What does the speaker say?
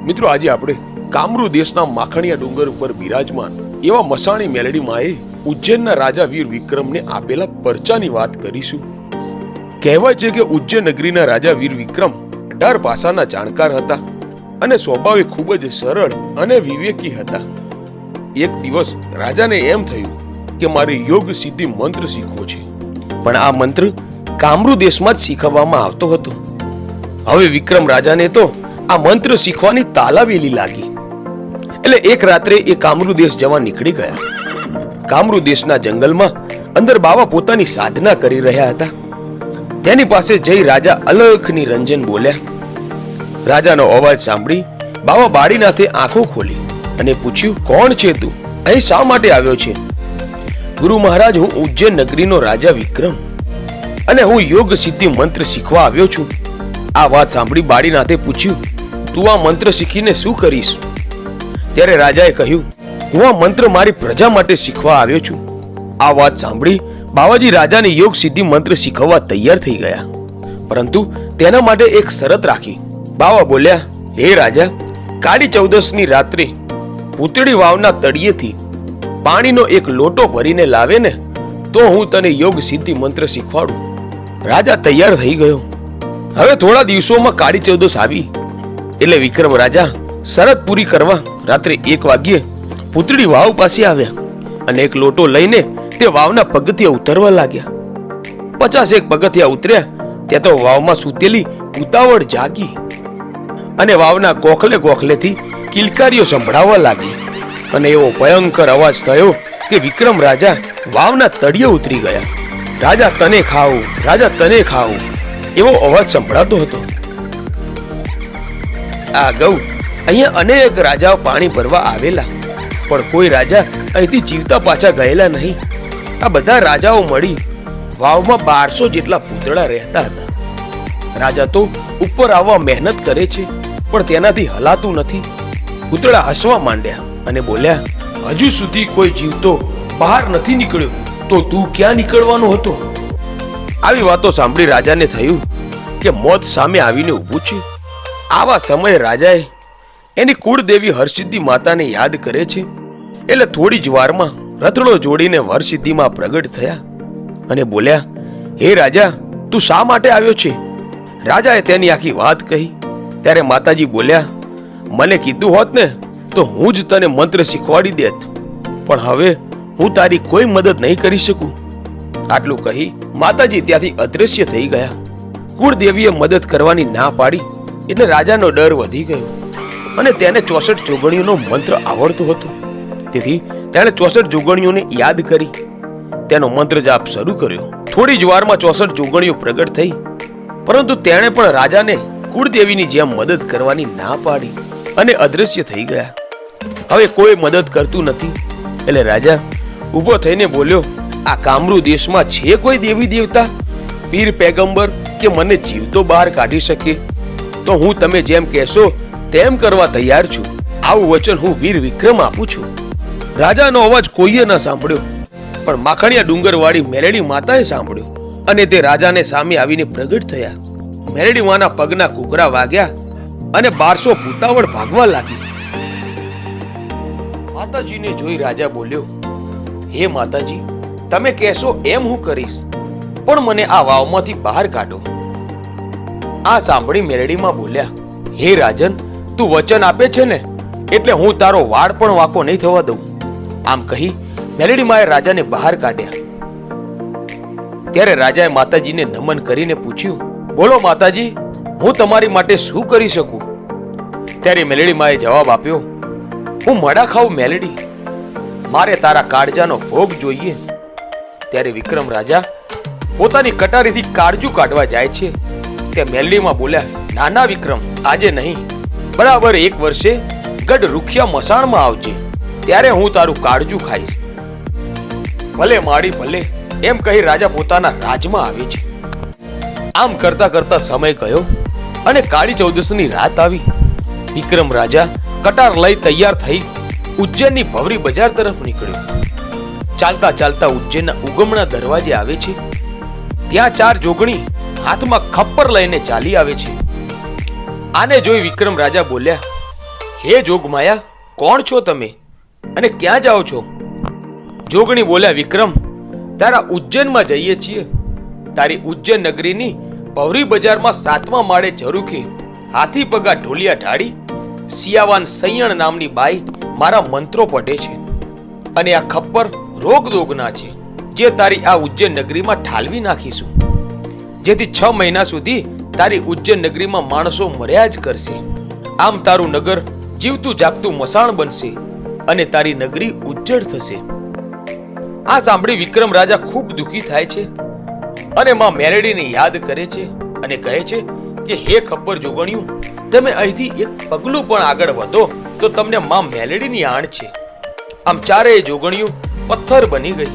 મિત્રો આજે આપણે કામરૂ દેશના માખણિયા ડુંગર ઉપર બિરાજમાન એવા મસાણી મેલડી માએ ઉજ્જૈનના રાજા વીર વિક્રમને આપેલા પરચાની વાત કરીશું। કહેવાય છે કે ઉજ્જૈન નગરીના રાજા વીર વિક્રમ 18 ભાષાના જાણકાર હતા અને સ્વભાવે ખૂબ જ સરળ અને વિવેકી હતા। એક દિવસ રાજાને એમ થયું કે મારે યોગ સિદ્ધિ મંત્ર શીખવો છે, પણ આ મંત્ર કામરૂ દેશમાં જ શીખવવામાં આવતો હતો। હવે વિક્રમ રાજાને તો આ મંત્ર શીખવાની તાલાવેલી લાગી, એટલે એક રાત્રે એ કામરૂ દેશ જવા નીકળી ગયા। કામરૂ દેશના જંગલમાં અંદર બાવા પોતાની સાધના કરી રહ્યા હતા। તેની પાસે જઈ રાજા અલખ નિરંજન બોલ્યા। રાજાનો અવાજ સાંભળી બાવા બાળીનાથે આંખો ખોલી અને પૂછ્યું, કોણ છે તું? અહીં શા માટે આવ્યો છે? ગુરુ મહારાજ, હું ઉજ્જૈન નગરીનો રાજા વિક્રમ અને હું યોગ સિદ્ધિ મંત્ર શીખવા આવ્યો છું। આ વાત સાંભળી બાળીનાથે પૂછ્યું, તું આ મંત્ર શીખીને શું કરીશ? ત્યારે રાજાએ કહ્યું, હું આ મંત્ર મારી પ્રજા માટે શીખવા આવ્યો છું। આ વાત સાંભળી બાવાજી રાજાને યોગ સિદ્ધિ મંત્ર શીખવવા તૈયાર થઈ ગયા, પરંતુ તેના માટે એક શરત રાખી। બાવા બોલ્યા, હે રાજા, કાળી ચૌદસની રાત્રે પૂતળી વાવના તળિયેથી પાણીનો એક લોટો ભરીને લાવે ને તો હું તને યોગ સિદ્ધિ મંત્ર શીખવાડું। રાજા તૈયાર થઈ ગયો। હવે થોડા દિવસોમાં કાળી ચૌદસ આવી, એટલે વિક્રમ રાજા શરત પૂરી કરવા રાત્રે 1 વાગ્યે પૂતળી વાવ પાસે આવ્યા અને એક લોટો લઈને તે વાવના પગથિયા ઉતરવા લાગ્યા। 50 પગથિયા ઉતર્યા ત્યાં તો વાવમાં સૂતેલી ઉતાવળ જાગી અને વાવના ગોખલે ગોખલેથી કિલકારીઓ સંભળાવવા લાગી અને એવો ભયંકર અવાજ થયો કે વિક્રમ રાજા વાવના તળિયે ઉતરી ગયા। રાજા તને ખાવું, રાજા તને ખાવું એવો અવાજ સંભળાતો હતો। આ ગૌ અહીંયા અનેક રાજાઓ પાણી ભરવા આવેલા, પણ કોઈ રાજા અહીંથી જીવતા પાછા ગયેલા નહીં। આ બધા રાજાઓ મળી વાવમાં 1200 જેટલા પૂતળા રહેતા હતા। રાજા તો ઉપર આવવા મહેનત કરે છે, પણ તેનાથી હલાતું નથી। પૂતળા હસવા માંડ્યા અને બોલ્યા, હજુ સુધી કોઈ જીવતો બહાર નથી નીકળ્યો, તો તું ક્યાં નીકળવાનો હતો? આવી વાતો સાંભળી રાજાને થયું કે મોત સામે આવીને ઊભું છે। આવા સમયે રાજાએ એની કુળદેવી હરસિદ્ધિ માતાને યાદ કરે છે, એટલે થોડી જ વારમાં રથડો જોડીને હરસિદ્ધિમાં પ્રગટ થયા અને બોલ્યા, હે રાજા, તું શા માટે આવ્યો છે? રાજાએ તેની આખી વાત કહી। ત્યારે માતાજી બોલ્યા, મને કીધું હોત ને તો હું જ તને મંત્ર શીખવાડી દેત, પણ હવે હું તારી કોઈ મદદ નહીં કરી શકું। આટલું કહી માતાજી ત્યાંથી અદૃશ્ય થઈ ગયા। કુળદેવીએ મદદ કરવાની ના પાડી એટલે રાજાનો ડર વધી ગયો અને તેને 64 જોગણીઓનો મંત્ર આવડતો હતો, તેથી તેણે 64 જોગણીઓને યાદ કરી તેનો મંત્ર જાપ શરૂ કર્યો। થોડી જ વારમાં 64 જોગણીઓ પ્રગટ થઈ, પરંતુ તેણે પણ રાજાને કુળદેવીની જેમ મદદ કરવાની ના પાડી અને અદૃશ્ય થઈ ગયા। હવે કોઈ મદદ કરતું નથી, એટલે રાજા ઊભો થઈને બોલ્યો, આ કામરૂ દેશમાં છે કોઈ દેવી દેવતા, પીર પેગંબર કે મને જીવતો બહાર કાઢી શકે? તો હું તમે જેમ કહેશો તેમ કરવા તૈયાર છું। આવું વચન હું વીર વિક્રમ આપું છું। રાજાનો અવાજ કોઈએ ન સાંભળ્યો, પણ માખણિયા ડુંગરવાળી મેલડી માતાએ સાંભળ્યો અને તે રાજાને સામે આવીને પ્રગટ થયા। મેલડી માના પગના ઘૂઘરા વાગ્યા અને 1200 પૂતાવળ ભાગવા લાગી। માતાજીને જોઈ રાજા બોલ્યો, હે માતાજી, તમે કહેશો એમ હું કરીશ, પણ મને આ વાવમાંથી બહાર કાઢો। આ સાંભળી મેલડીમાં બોલ્યા, હે રાજન, તું વચન આપે છે ને, એટલે હું તારો વાળ પણ વાંકો નહીં થવા દઉં। આમ કહી મેલડીમાએ રાજાને બહાર કાઢ્યા। ત્યારે રાજાએ માતાજીને નમન કરીને પૂછ્યું, બોલો માતાજી, હું તમારી માટે શું કરી શકું? ત્યારે મેલડીમાએ જવાબ આપ્યો, હું મડા ખાઉં મેલડી, મારે તારા કાળજાનો ભોગ જોઈએ। ત્યારે વિક્રમ રાજા પોતાની કટારીથી કાળજુ કાઢવા જાય છે તે મેલડીમાં બોલ્યા, નાના વિક્રમ, આજે નહીં, બરાબર 1 વર્ષે ગઢ રૂખિયા મસાણમાં આવજે, ત્યારે હું તારું કાળજુ ખાઈશ। ભલે માડી ભલે, એમ કહી રાજા પોતાના રાજમાં આવે છે। આમ કરતા કરતા સમય ગયો અને કાળી ચૌદસની રાત આવી। વિક્રમ રાજા કટાર લઈ તૈયાર થઈ ઉજ્જૈનની ભવરી બજાર તરફ નીકળ્યો। ચાલતા ચાલતા ઉજ્જૈનના ઉગમણા દરવાજે આવે છે। ત્યાં 4 જોગણી હાથમાં ખપ્પર લઈને ચાલી આવે છે। આને જોઈ વિક્રમ રાજા બોલ્યા, હે જોગમાયા, કોણ છો તમે અને ક્યાં જાઓ છો? જોગણી બોલ્યા, વિક્રમ, તારા ઉજ્જૈનમાં જઈએ છીએ. તારી ઉજ્જૈન નગરીની ભવરી બજારમાં 7મા માળે ઝરૂખે હાથી પગા ઢોલિયા ઢાળી સિયાવાન સૈયણ નામની બાઈ મારા મંત્રો પઢે છે અને આ ખપ્પર રોગદોગના છે, જે તારી આ ઉજ્જૈન નગરીમાં ઠાલવી નાખીશું, જેથી 6 મહિના સુધી તારી ઉજ્જૈન નગરીમાં માણસો મર્યા જ કરશે. આમ તારું નગર જીવતું જાગતું મસાણ બનશે અને તારી નગરી ઉજ્જડ થશે. આ સાંભળી વિક્રમ રાજા ખૂબ દુઃખી થાય છે અને માં મેલડીને યાદ કરે છે અને કહે છે કે હે ખપ્પર જોગણિયું, તમે અહીંથી એક પગલું પણ આગળ વધો તો તમને માં મેલડીની આણ છે. આમ ચારેય જોગણીઓ પથ્થર બની ગઈ